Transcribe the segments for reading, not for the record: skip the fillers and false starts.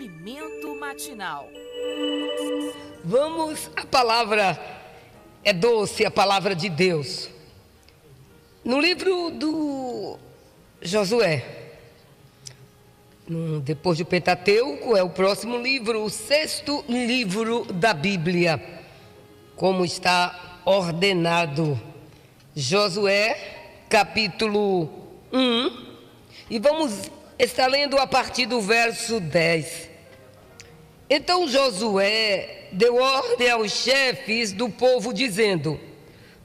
Alimento matinal. A palavra é doce, a palavra de Deus. No livro do Josué, depois do Pentateuco, é o próximo livro, o sexto livro da Bíblia, como está ordenado. Josué, capítulo 1, e vamos estar lendo a partir do verso 10. Então Josué deu ordem aos chefes do povo, dizendo: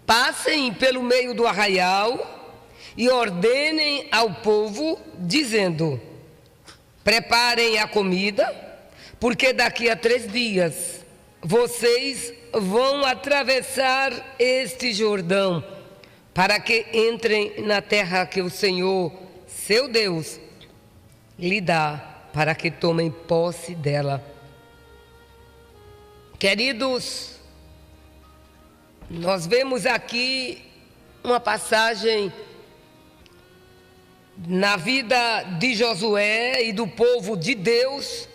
passem pelo meio do arraial e ordenem ao povo, dizendo: preparem a comida, porque daqui a 3 dias vocês vão atravessar este Jordão, para que entrem na terra que o Senhor, seu Deus, lhe dá, para que tomem posse dela. Queridos, nós vemos aqui uma passagem na vida de Josué e do povo de Deus,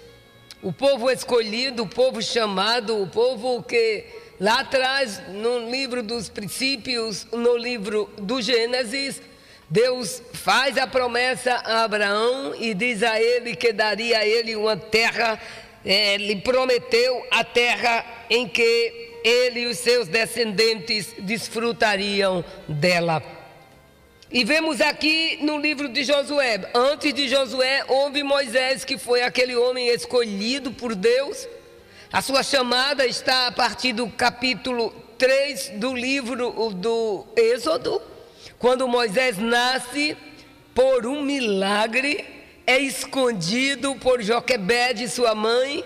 o povo escolhido, o povo chamado, o povo que lá atrás, no livro dos princípios, no livro do Gênesis, Deus faz a promessa a Abraão e diz a ele que daria a ele uma terra, lhe prometeu a terra em que ele e os seus descendentes desfrutariam dela. E vemos aqui no livro de Josué, antes de Josué houve Moisés, que foi aquele homem escolhido por Deus. A sua chamada está a partir do capítulo 3 do livro do Êxodo, quando Moisés nasce por um milagre, é escondido por Joquebede, sua mãe,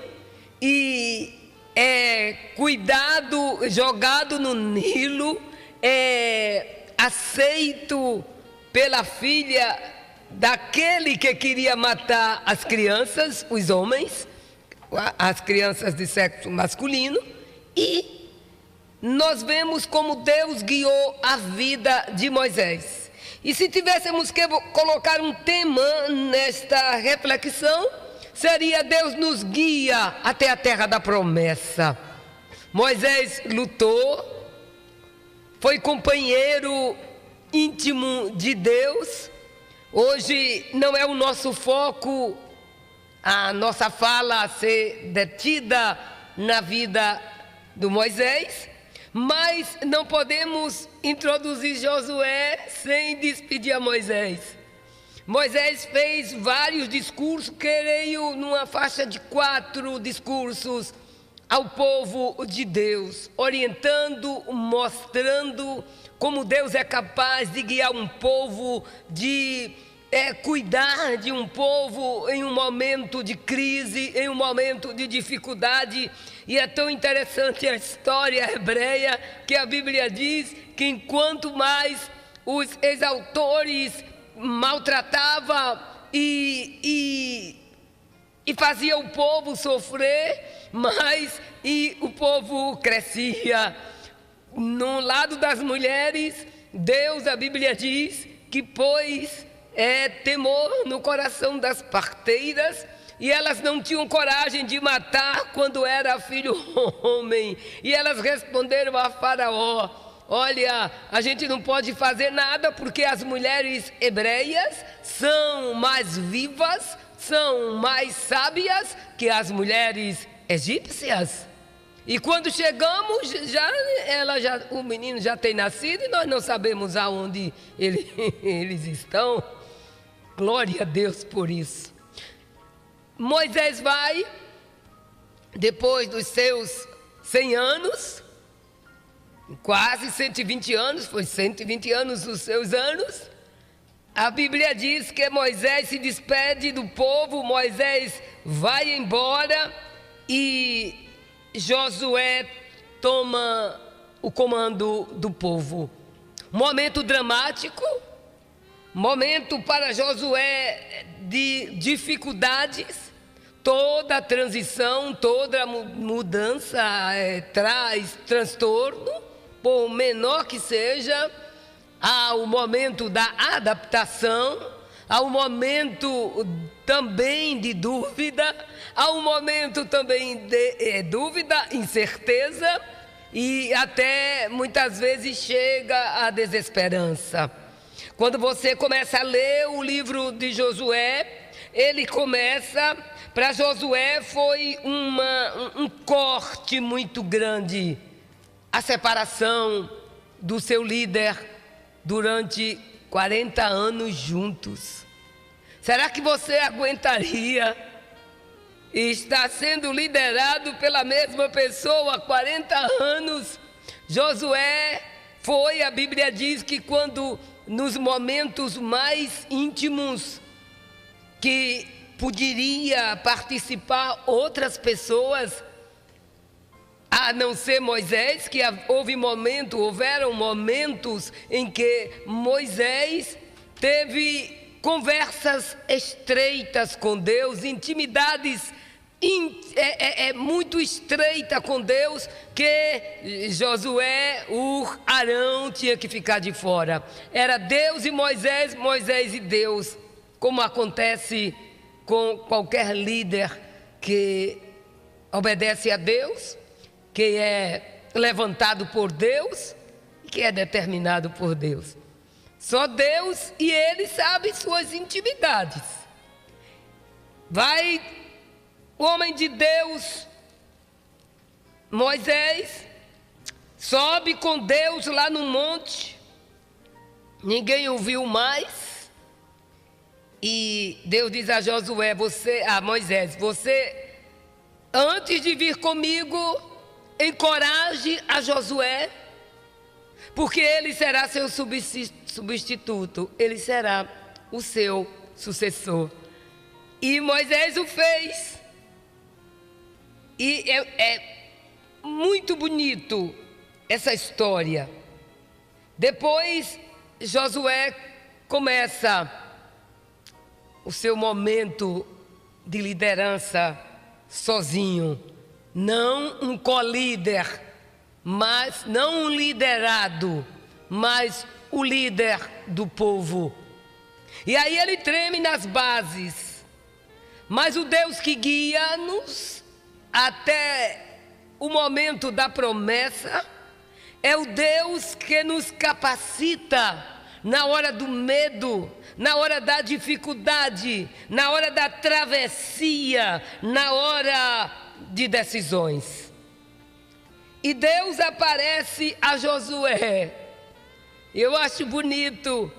e é cuidado, jogado no Nilo, é aceito pela filha daquele que queria matar as crianças, os homens, as crianças de sexo masculino, e nós vemos como Deus guiou a vida de Moisés. E se tivéssemos que colocar um tema nesta reflexão, seria: Deus nos guia até a terra da promessa. Moisés lutou, foi companheiro íntimo de Deus. Hoje não é o nosso foco, a nossa fala a ser detida na vida do Moisés, mas não podemos introduzir Josué sem despedir a Moisés. Moisés fez vários discursos, creio numa faixa de 4 discursos ao povo de Deus, orientando, mostrando como Deus é capaz de guiar um povo, de cuidar de um povo em um momento de crise, em um momento de dificuldade. E é tão interessante a história hebreia, que a Bíblia diz que enquanto mais os exautores maltratavam e fazia o povo sofrer, mais e o povo crescia. No lado das mulheres, Deus, a Bíblia diz, que pôs temor no coração das parteiras, e elas não tinham coragem de matar quando era filho homem. E elas responderam a Faraó: olha, a gente não pode fazer nada, porque as mulheres hebreias são mais vivas, são mais sábias que as mulheres egípcias. E quando chegamos, o menino já tem nascido e nós não sabemos aonde eles estão. Glória a Deus por isso. Moisés vai, depois dos seus 100 anos, quase 120 anos, foi 120 anos os seus anos. A Bíblia diz que Moisés se despede do povo, Moisés vai embora e Josué toma o comando do povo. Momento dramático, momento para Josué de dificuldades. Toda a transição, toda a mudança traz transtorno, por menor que seja. Há o momento da adaptação, há um momento também de dúvida, há um momento também de dúvida, incerteza e até muitas vezes chega a desesperança. Quando você começa a ler o livro de Josué, ele começa, para Josué foi um corte muito grande, a separação do seu líder durante 40 anos juntos. Será que você aguentaria estar sendo liderado pela mesma pessoa há 40 anos? Josué foi, a Bíblia diz que quando nos momentos mais íntimos que poderia participar outras pessoas, a não ser Moisés, que houveram momentos em que Moisés teve conversas estreitas com Deus, intimidades muito estreita com Deus, que Josué, Arão tinha que ficar de fora. Era Deus e Moisés, Moisés e Deus, como acontece com qualquer líder que obedece a Deus, que é levantado por Deus e que é determinado por Deus. Só Deus e Ele sabe suas intimidades. Vai o homem de Deus, Moisés, sobe com Deus lá no monte, ninguém o viu mais, e Deus diz a Josué, Moisés, você, antes de vir comigo, encoraje a Josué, porque ele será seu substituto, ele será o seu sucessor. E Moisés o fez. E é muito bonito essa história. Depois, Josué começa o seu momento de liderança sozinho. Não um colíder, mas não um liderado, mas o líder do povo. E aí ele treme nas bases. Mas o Deus que guia-nos até o momento da promessa é o Deus que nos capacita na hora do medo, na hora da dificuldade, na hora da travessia, na hora de decisões. E Deus aparece a Josué. Eu acho bonito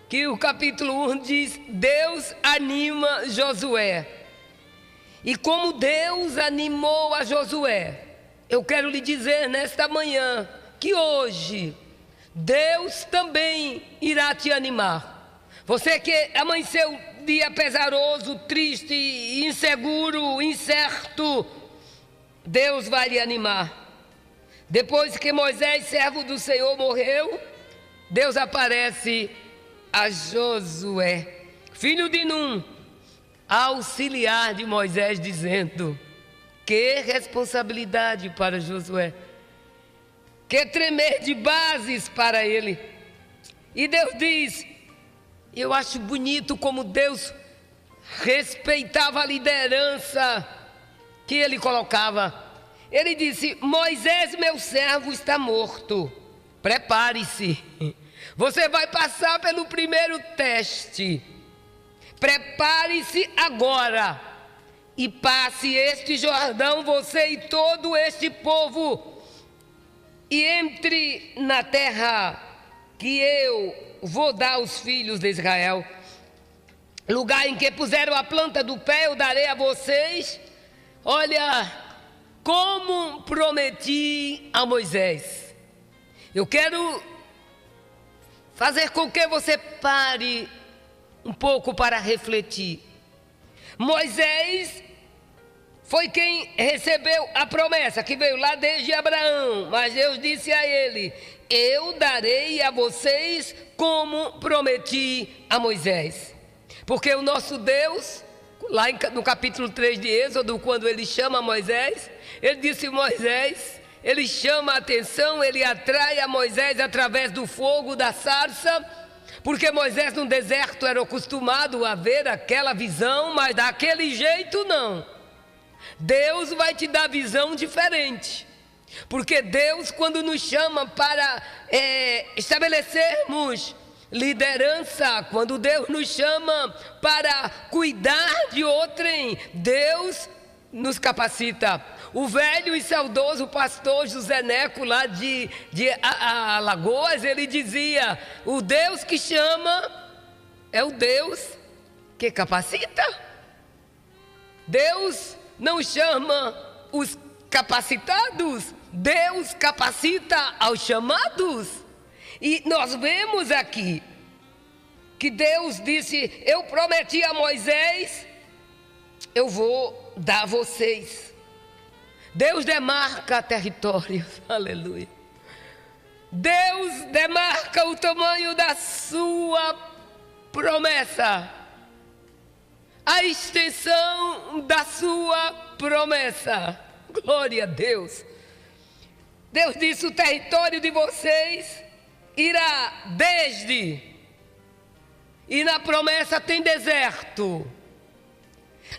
que o capítulo 1 diz: Deus anima Josué. E como Deus animou a Josué, eu quero lhe dizer nesta manhã que hoje Deus também irá te animar. Você que amanheceu um dia pesaroso, triste, inseguro, incerto, Deus vai lhe animar. Depois que Moisés, servo do Senhor, morreu, Deus aparece a Josué, filho de Num, auxiliar de Moisés, dizendo: que responsabilidade para Josué, que tremer de bases para ele. E Deus diz, eu acho bonito como Deus respeitava a liderança que ele colocava. Ele disse: Moisés, meu servo, está morto, prepare-se, você vai passar pelo primeiro teste. Prepare-se agora e passe este Jordão, você e todo este povo, e entre na terra que eu vou dar aos filhos de Israel. Lugar em que puseram a planta do pé, eu darei a vocês. Olha, como prometi a Moisés. Eu quero fazer com que você pare um pouco para refletir. Moisés foi quem recebeu a promessa, que veio lá desde Abraão, mas Deus disse a ele: eu darei a vocês como prometi a Moisés. Porque o nosso Deus, lá no capítulo 3 de Êxodo, quando ele chama Moisés, ele disse: Moisés, ele chama a atenção, ele atrai a Moisés através do fogo, da sarça, porque Moisés no deserto era acostumado a ver aquela visão, mas daquele jeito não. Deus vai te dar visão diferente. Porque Deus, quando nos chama para estabelecermos liderança, quando Deus nos chama para cuidar de outrem, Deus nos capacita. O velho e saudoso pastor José Neco, lá de Alagoas, ele dizia: o Deus que chama é o Deus que capacita. Deus não chama os capacitados, Deus capacita aos chamados. E nós vemos aqui que Deus disse: eu prometi a Moisés, eu vou dar a vocês. Deus demarca territórios, aleluia. Deus demarca o tamanho da sua promessa, a extensão da sua promessa. Glória a Deus. Deus disse: o território de vocês irá desde, e na promessa tem deserto,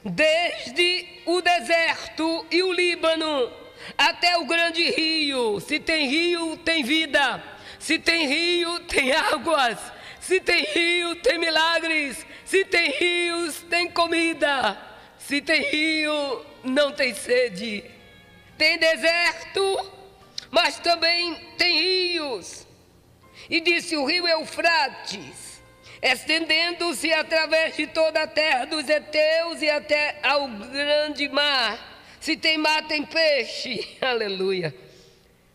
desde o deserto e o Líbano até o grande rio. Se tem rio, tem vida. Se tem rio, tem águas. Se tem rio, tem milagres. Se tem rios, tem comida. Se tem rio, não tem sede. Tem deserto, mas também tem rios. E disse: o rio Eufrates, estendendo-se através de toda a terra dos heteus e até ao grande mar. Se tem mar, tem peixe. Aleluia.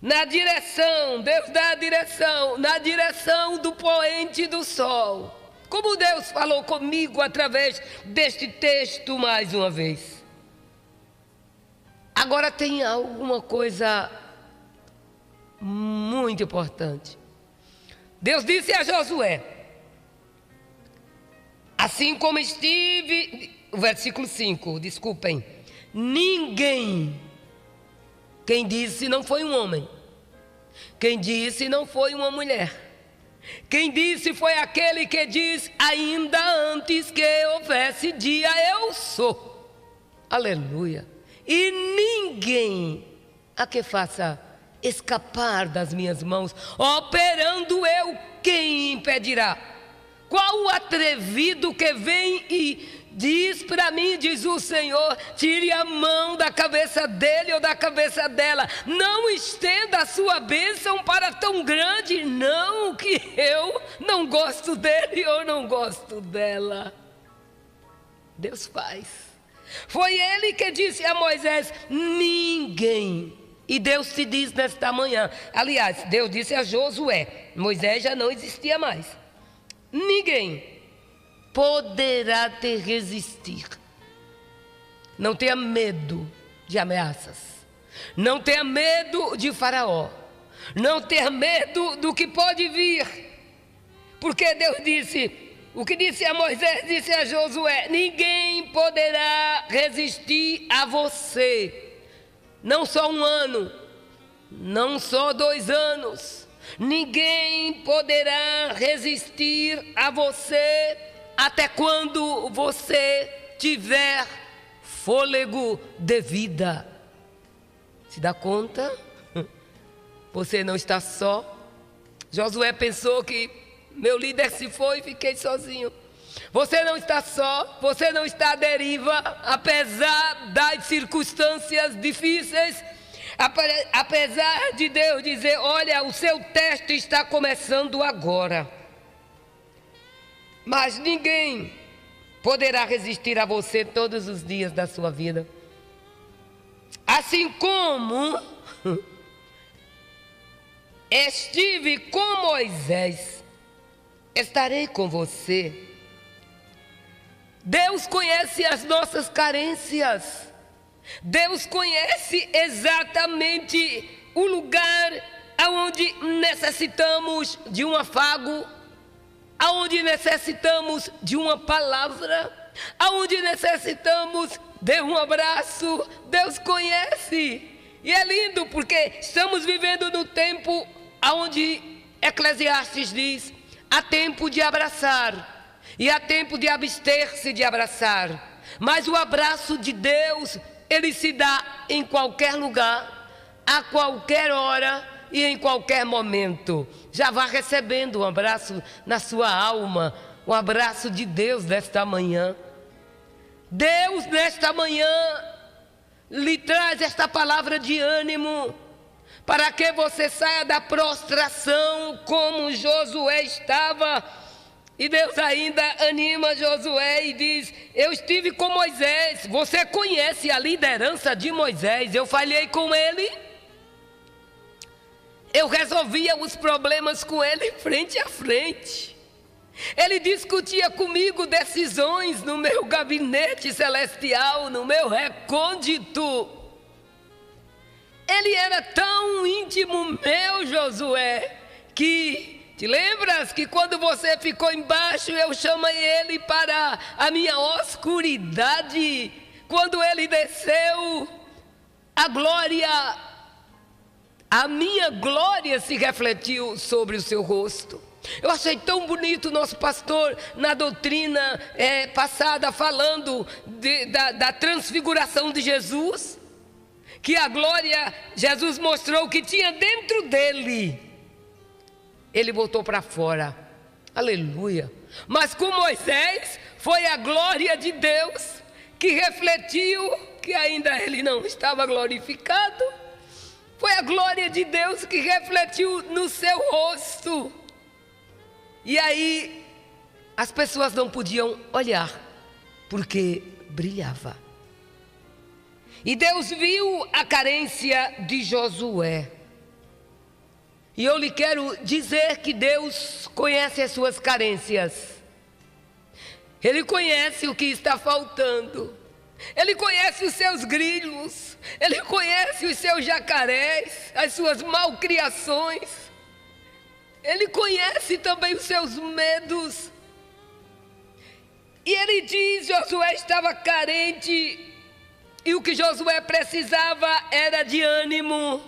Na direção, Deus dá a direção, na direção do poente do sol. Como Deus falou comigo através deste texto mais uma vez. Agora tem alguma coisa muito importante. Deus disse a Josué: assim como estive, o versículo 5, desculpem, ninguém, quem disse não foi um homem, quem disse não foi uma mulher, quem disse foi aquele que diz: ainda antes que houvesse dia eu sou. Aleluia. E ninguém a que faça escapar das minhas mãos, operando eu, quem impedirá? Qual o atrevido que vem e diz para mim, diz o Senhor: tire a mão da cabeça dele ou da cabeça dela, não estenda a sua bênção para tão grande, não, que eu não gosto dele ou não gosto dela. Deus faz. Foi ele que disse a Moisés: ninguém. E Deus te diz nesta manhã, aliás, Deus disse a Josué, Moisés já não existia mais: ninguém poderá te resistir. Não tenha medo de ameaças, não tenha medo de Faraó, não tenha medo do que pode vir, porque Deus disse, o que disse a Moisés, disse a Josué: ninguém poderá resistir a você. Não só um ano, não só 2 anos, ninguém poderá resistir a você até quando você tiver fôlego de vida. Se dá conta? Você não está só. Josué pensou que meu líder se foi e fiquei sozinho. Você não está só, você não está à deriva, apesar das circunstâncias difíceis, apesar de Deus dizer: olha, o seu teste está começando agora. Mas ninguém poderá resistir a você todos os dias da sua vida. Assim como estive com Moisés, estarei com você. Deus conhece as nossas carências. Deus conhece exatamente o lugar aonde necessitamos de um afago, aonde necessitamos de uma palavra, aonde necessitamos de um abraço. Deus conhece. E é lindo porque estamos vivendo no tempo aonde Eclesiastes diz: há tempo de abraçar e há tempo de abster-se de abraçar. Mas o abraço de Deus ele se dá em qualquer lugar, a qualquer hora e em qualquer momento. Já vá recebendo um abraço na sua alma, um abraço de Deus nesta manhã. Deus nesta manhã lhe traz esta palavra de ânimo, para que você saia da prostração como Josué estava. E Deus ainda anima Josué e diz: eu estive com Moisés, você conhece a liderança de Moisés, eu falhei com ele, eu resolvia os problemas com ele frente a frente. Ele discutia comigo decisões no meu gabinete celestial, no meu recôndito. Ele era tão íntimo meu, Josué, que te lembras que quando você ficou embaixo, eu chamei ele para a minha oscuridade. Quando ele desceu, a minha glória se refletiu sobre o seu rosto. Eu achei tão bonito o nosso pastor na doutrina passada falando da transfiguração de Jesus, que a glória, Jesus mostrou que tinha dentro dele, ele botou para fora, aleluia. Mas com Moisés foi a glória de Deus que refletiu que ainda ele não estava glorificado, foi a glória de Deus que refletiu no seu rosto. E aí, as pessoas não podiam olhar, porque brilhava. E Deus viu a carência de Josué. E eu lhe quero dizer que Deus conhece as suas carências. Ele conhece o que está faltando. Ele conhece os seus grilos. Ele conhece os seus jacarés, as suas malcriações. Ele conhece também os seus medos. E ele diz: Josué estava carente, e o que Josué precisava era de ânimo,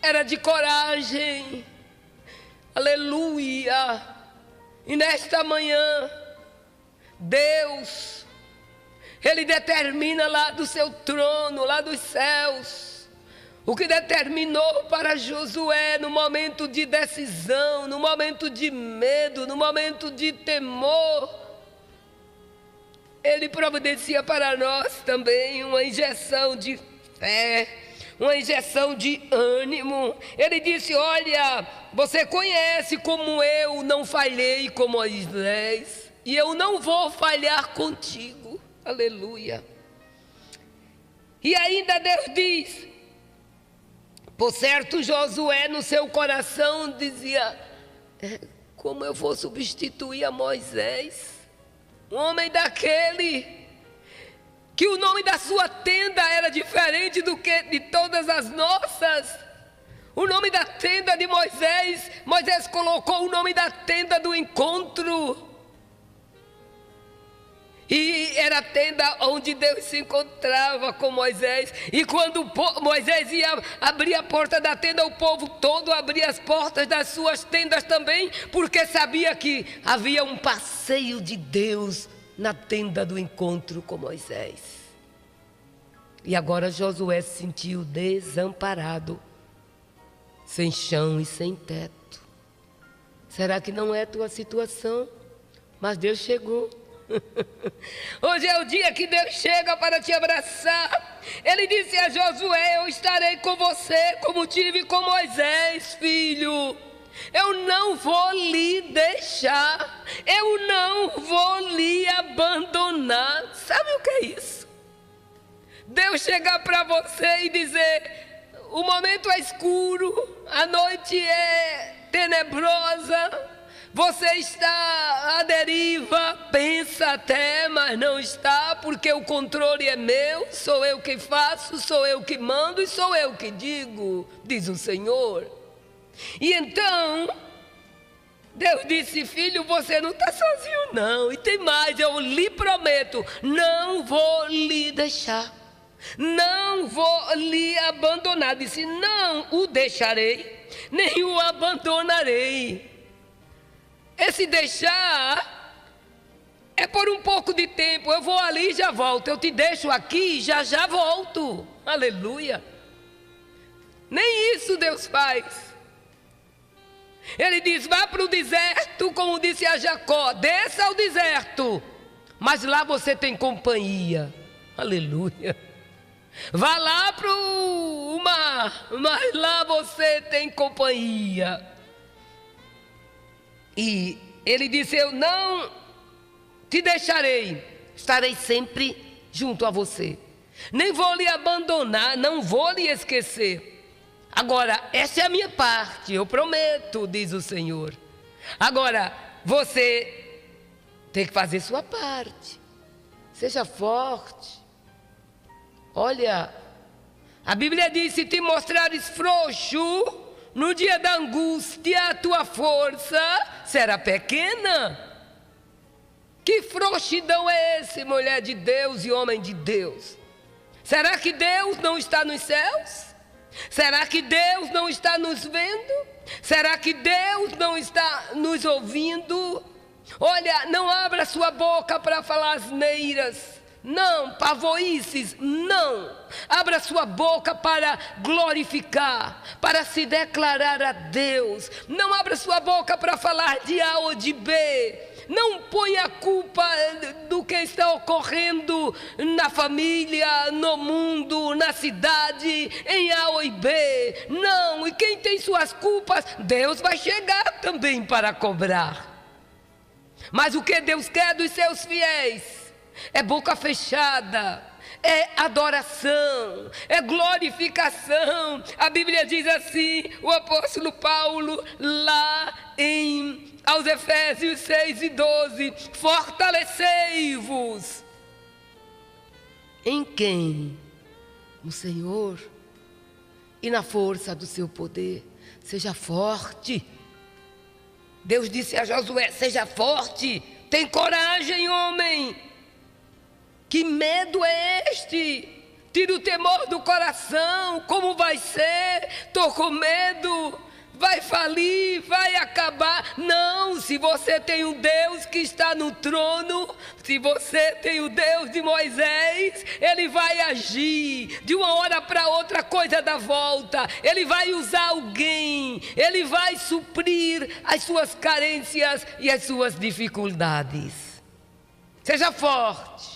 era de coragem. Aleluia! E nesta manhã, Deus, Ele determina lá do seu trono, lá dos céus, o que determinou para Josué no momento de decisão, no momento de medo, no momento de temor. Ele providencia para nós também uma injeção de fé, uma injeção de ânimo. Ele disse: olha, você conhece como eu não falhei com Moisés, e eu não vou falhar contigo. Aleluia. E ainda Deus diz: por certo, Josué no seu coração dizia: como eu vou substituir a Moisés? Um homem daquele, que o nome da sua tenda era diferente do que de todas as nossas. O nome da tenda de Moisés, Moisés colocou o nome da tenda do encontro. E era a tenda onde Deus se encontrava com Moisés. E quando Moisés ia abrir a porta da tenda, o povo todo abria as portas das suas tendas também, porque sabia que havia um passeio de Deus na tenda do encontro com Moisés. E agora Josué se sentiu desamparado, sem chão e sem teto. Será que não é a tua situação? Mas Deus chegou. Hoje é o dia que Deus chega para te abraçar. Ele disse a Josué: eu estarei com você como tive com Moisés, filho. Eu não vou lhe deixar, eu não vou lhe abandonar. Sabe o que é isso? Deus chegar para você e dizer: o momento é escuro, a noite é tenebrosa, você está à deriva, pensa até, mas não está, porque o controle é meu, sou eu que faço, sou eu que mando e sou eu que digo, diz o Senhor. E então, Deus disse: filho, você não está sozinho não, e tem mais, eu lhe prometo, não vou lhe deixar, não vou lhe abandonar. Disse: não o deixarei, nem o abandonarei. Esse deixar é por um pouco de tempo, eu vou ali e já volto, eu te deixo aqui e já volto. Aleluia. Nem isso Deus faz. Ele diz, vá para o deserto, como disse a Jacó, desça ao deserto, mas lá você tem companhia. Aleluia. Vá lá para o mar, mas lá você tem companhia. E ele disse, eu não te deixarei, estarei sempre junto a você. Nem vou lhe abandonar, não vou lhe esquecer. Agora, essa é a minha parte, eu prometo, diz o Senhor. Agora, você tem que fazer sua parte. Seja forte. Olha, a Bíblia diz, se te mostrares frouxo, no dia da angústia, a tua força será pequena. Que frouxidão é esse, mulher de Deus e homem de Deus? Será que Deus não está nos céus? Será que Deus não está nos vendo? Será que Deus não está nos ouvindo? Olha, não abra sua boca para falar asneiras. Não, pavoices, não. Abra sua boca para glorificar, para se declarar a Deus. Não abra sua boca para falar de A ou de B. Não ponha a culpa do que está ocorrendo na família, no mundo, na cidade, em A ou em B. Não, e quem tem suas culpas, Deus vai chegar também para cobrar. Mas o que Deus quer dos seus fiéis é boca fechada, é adoração, é glorificação. A Bíblia diz assim, o apóstolo Paulo, lá aos Efésios 6:12, fortalecei-vos. Em quem? No Senhor e na força do seu poder. Seja forte. Deus disse a Josué, seja forte, tem coragem, homem. Que medo é este? Tira o temor do coração. Como vai ser? Estou com medo. Vai falir, vai acabar. Não, se você tem um Deus que está no trono, se você tem o Deus de Moisés, Ele vai agir. De uma hora para outra a coisa dá volta. Ele vai usar alguém. Ele vai suprir as suas carências e as suas dificuldades. Seja forte.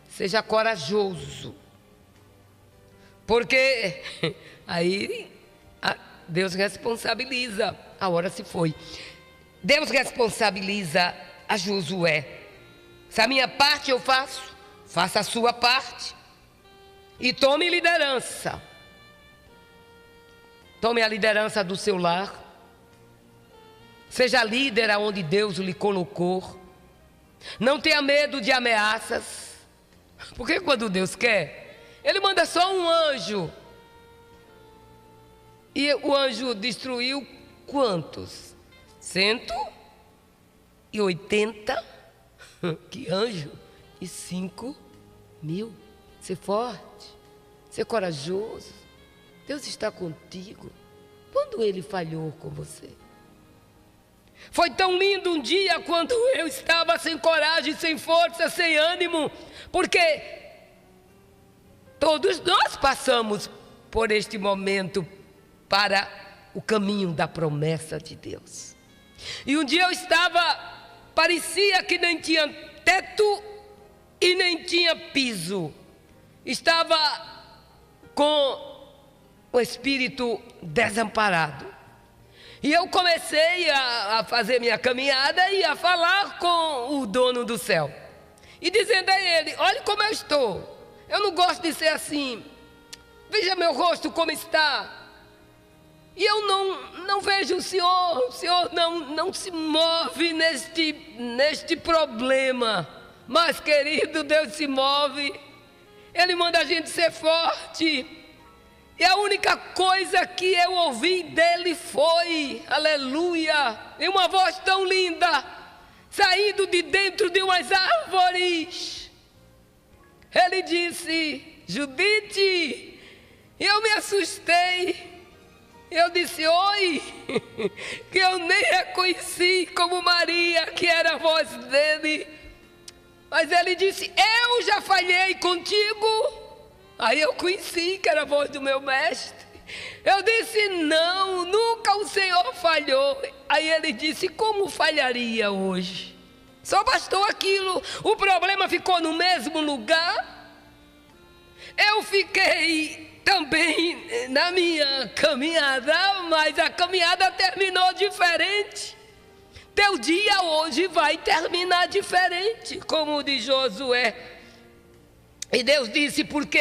Seja corajoso, porque aí Deus responsabiliza, a hora se foi. Deus responsabiliza a Josué. Se a minha parte eu faço, faça a sua parte e tome liderança. Tome a liderança do seu lar. Seja líder aonde Deus lhe colocou. Não tenha medo de ameaças. Porque quando Deus quer, Ele manda só um anjo. E o anjo destruiu quantos? 180? Que anjo? E 5.000. Ser forte, ser corajoso. Deus está contigo. Quando Ele falhou com você? Foi tão lindo um dia quando eu estava sem coragem, sem força, sem ânimo, porque todos nós passamos por este momento para o caminho da promessa de Deus. E um dia eu estava, parecia que nem tinha teto e nem tinha piso. Estava com o espírito desamparado. E eu comecei a fazer minha caminhada e a falar com o dono do céu. E dizendo a ele, olha como eu estou. Eu não gosto de ser assim. Veja meu rosto como está. E eu não vejo o Senhor não se move neste problema. Mas, querido, Deus se move. Ele manda a gente ser forte. E a única coisa que eu ouvi dele foi, aleluia, em uma voz tão linda, saindo de dentro de umas árvores. Ele disse, Judite, eu me assustei. Eu disse, oi, que eu nem reconheci como Maria, que era a voz dele. Mas ele disse, eu já falhei contigo. Aí eu conheci que era a voz do meu mestre. Eu disse, não, nunca o Senhor falhou. Aí ele disse, como falharia hoje? Só bastou aquilo, o problema ficou no mesmo lugar. Eu fiquei também na minha caminhada, mas a caminhada terminou diferente. Teu dia hoje vai terminar diferente, como o de Josué. E Deus disse, porque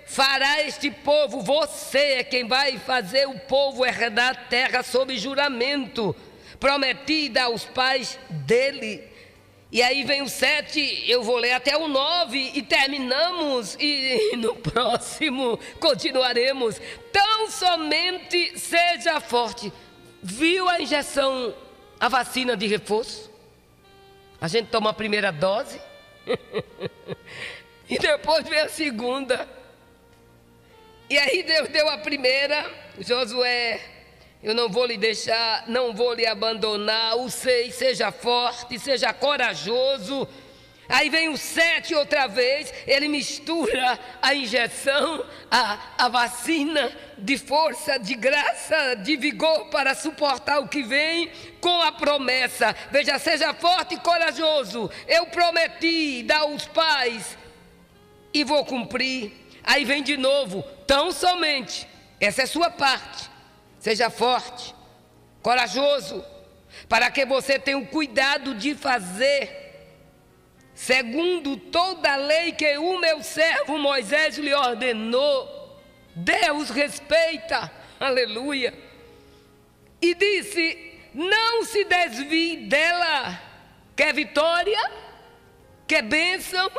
fará este povo, você é quem vai fazer o povo herdar a terra sob juramento, prometida aos pais dele. E aí vem o 7, eu vou ler até o 9 e terminamos, e no próximo continuaremos. Tão somente seja forte. Viu a injeção, a vacina de reforço? A gente toma a primeira dose e depois vem a segunda. E aí Deus deu a primeira, Josué, eu não vou lhe deixar, não vou lhe abandonar. O 6, seja forte, seja corajoso. Aí vem o 7 outra vez, ele mistura a injeção, a vacina de força, de graça, de vigor para suportar o que vem, com a promessa. Veja, seja forte e corajoso. Eu prometi dar aos pais e vou cumprir. Aí vem de novo, tão somente, essa é sua parte. Seja forte, corajoso, para que você tenha o cuidado de fazer segundo toda a lei que o meu servo Moisés lhe ordenou. Deus respeita, aleluia. E disse, não se desvie dela. Quer vitória? Quer bênção?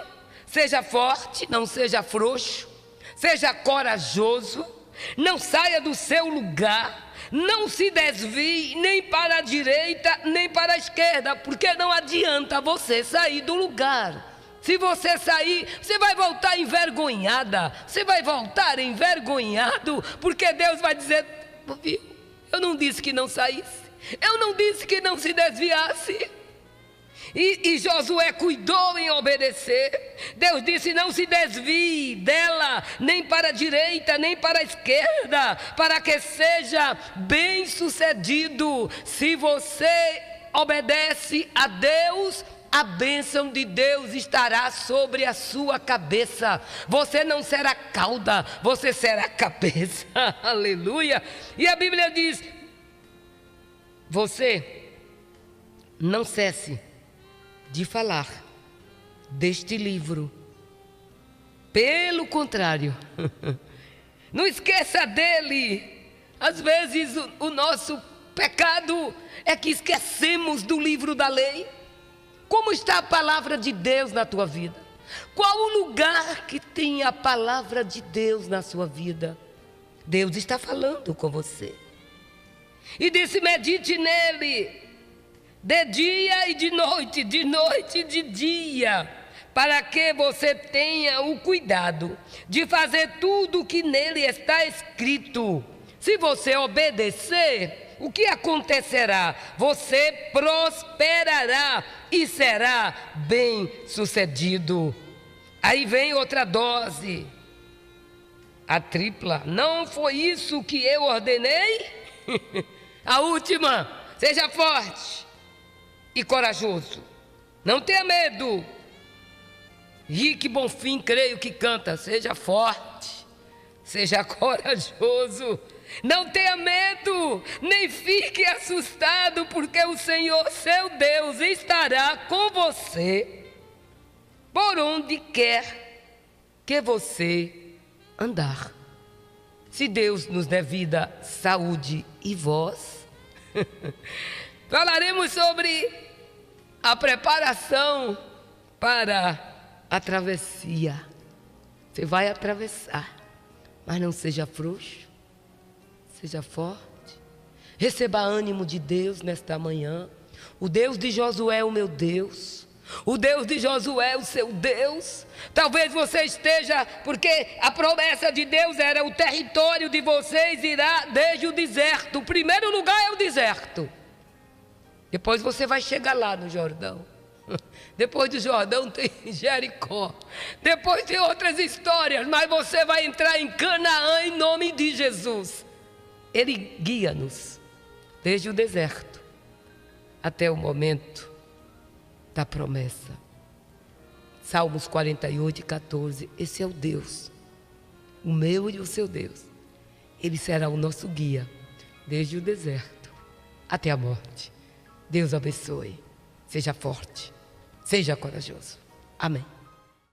Seja forte, não seja frouxo. Seja corajoso. Não saia do seu lugar, não se desvie nem para a direita nem para a esquerda, porque não adianta você sair do lugar. Se você sair, você vai voltar envergonhada, você vai voltar envergonhado, porque Deus vai dizer, viu, eu não disse que não saísse, eu não disse que não se desviasse. E Josué cuidou em obedecer. Deus disse, não se desvie dela, nem para a direita, nem para a esquerda, para que seja bem sucedido. Se você obedece a Deus, a bênção de Deus estará sobre a sua cabeça. Você não será cauda, você será cabeça. Aleluia. E a Bíblia diz, você não cesse de falar deste livro. Pelo contrário, não esqueça dele. Às vezes o nosso pecado é que esquecemos do livro da lei. Como está a palavra de Deus na tua vida? Qual o lugar que tem a palavra de Deus na sua vida? Deus está falando com você. E disse, medite nele de dia e de noite e de dia, para que você tenha o cuidado de fazer tudo o que nele está escrito. Se você obedecer, o que acontecerá? Você prosperará e será bem sucedido. Aí vem outra dose, a tripla. Não foi isso que eu ordenei? A última, seja forte e corajoso, não tenha medo. Rique Bonfim, creio que canta, seja forte, seja corajoso, não tenha medo, nem fique assustado, porque o Senhor, seu Deus, estará com você, por onde quer que você andar. Se Deus nos der vida, saúde e voz, falaremos sobre a preparação para a travessia. Você vai atravessar, mas não seja frouxo, seja forte. Receba ânimo de Deus nesta manhã. O Deus de Josué é o meu Deus. O Deus de Josué é o seu Deus. Talvez você esteja, porque a promessa de Deus era: o território de vocês irá desde o deserto. O primeiro lugar é o deserto. Depois você vai chegar lá no Jordão. Depois do Jordão tem Jericó. Depois tem outras histórias, mas você vai entrar em Canaã em nome de Jesus. Ele guia-nos desde o deserto até o momento da promessa. Salmos 48:14. Esse é o Deus, o meu e o seu Deus. Ele será o nosso guia desde o deserto até a morte. Deus abençoe. Seja forte, seja corajoso. Amém.